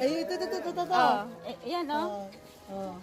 Ay, ito. Oh, yan oh. Oh.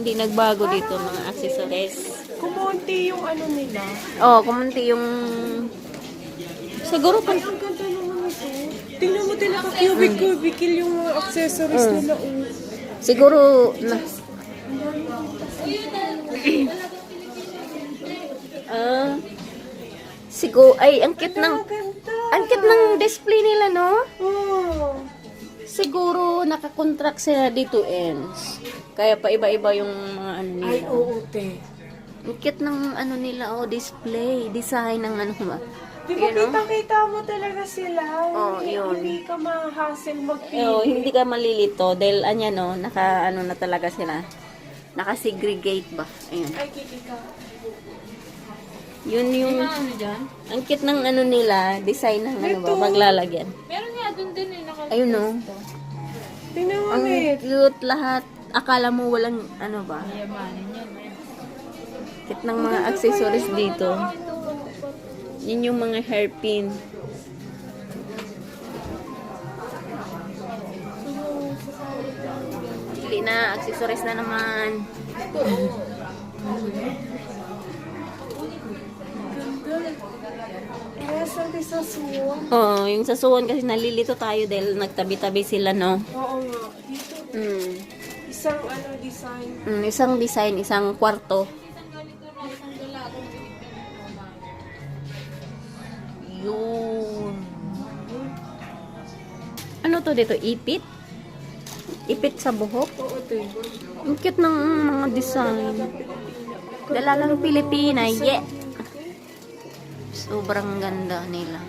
hindi nagbago dito mga accessories. Kumonti yung ano nila. Oh, kumunti yung... Siguro Ay, ang ganda naman ito. Tingnan mo din naka-cubicle yung mga accessories nila. Oh. siguro na... siguro ay ang cute ng display nila, no? Oh. Siguro nakakontract sila dito ends. Kaya pa iba-iba yung mga ano nila. Ay, oo, te. Ang cute ng ano nila, display, design ng ano ba. Di ba kita-kita mo talaga sila? Oh, yun. Hindi ka ma-hassle magpili. Hindi ka malilito dahil naka ano na talaga sila. Naka-segregate ba? Ayun. Ay, kikika. Yun yung Ano dyan? ang cute ng ano nila, design ng ano ba, paglalagyan. Meron nga dun din eh. Ayun, no. Tingnan mo, Ang wait. cute lahat. Akala mo walang ano ba? Yamanin yan. Cute ng mga accessories dito. Yun yung mga hairpin. Pili na, accessories na naman. Kaya sabi sa suwon. Oo, yung sa suwon kasi nalilito tayo dahil nagtabi-tabi sila, no? Oo nga. Dito, isang design. Isang design, isang kwarto. Yun. Ano to dito? Ipit? Ipit sa buhok? Oo, te. Ang cute ng mga design. Dalagang Pilipina, yeah! Sobrang ganda nila.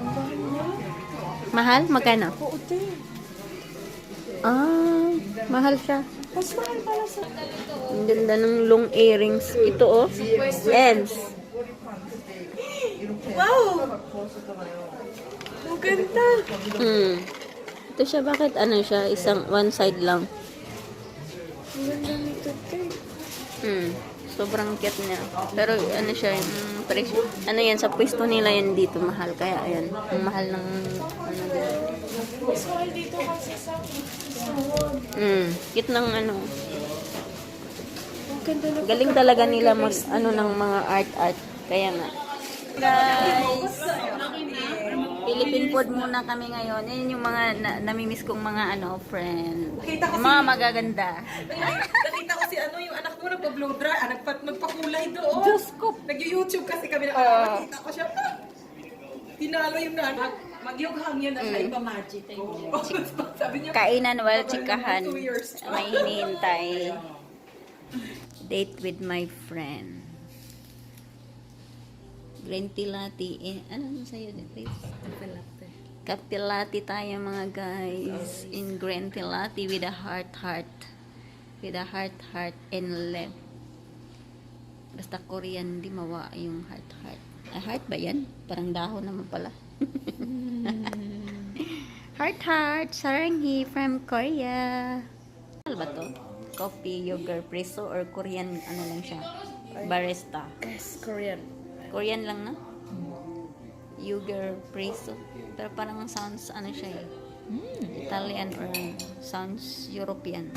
Ang bahal niya. Mahal? Magkano? Oo, te. Mahal siya. Mas mahal pala sa... Ang ganda ng long earrings. Ito, oh. Ends. Wow! Ang ganda. Ito siya, bakit ano siya? One side lang. Ang ganda nito, te. Sobrang cute niya. Pero ano siya, presyo. Ano yan, sa pwesto nila yan dito, mahal. Kaya ayan, ang mahal ng ano din. Mas mahal dito kasi sa suwon. Cute ng ano. Ang ganda na. Galing talaga nila mag ano ng mga art. Kaya nga. Guys, Philippine food muna kami ngayon. Yan yung mga namimiss kong mga friend. Yung mga magaganda. Nakita ko si yung anak mo nagpa-blow dry, nagpakulay doon. Diyos ko. Nag-YouTube kasi kami nakita ko siya. Tinalo yung nanak. Magyughang yun at ay pa-magic ko. Sabi niya, Kainan while chikahan. 2 years. May hinihintay. Date with my friend. Green tea latte. Ano sa'yo dito? Kape latte tayo mga guys. In green tea latte with a heart. With a heart and left. Basta Korean, di mawa yung heart. Heart ba yan? Parang dahon naman pala. Heart. Saranghi from Korea. Ano ba to? Coffee, yogurt, presso, or Korean, ano lang siya? Barista. Yes, Korean. Korean lang, no? Yogurt, presso. Pero parang sounds, ano siya eh. Italian or sounds European.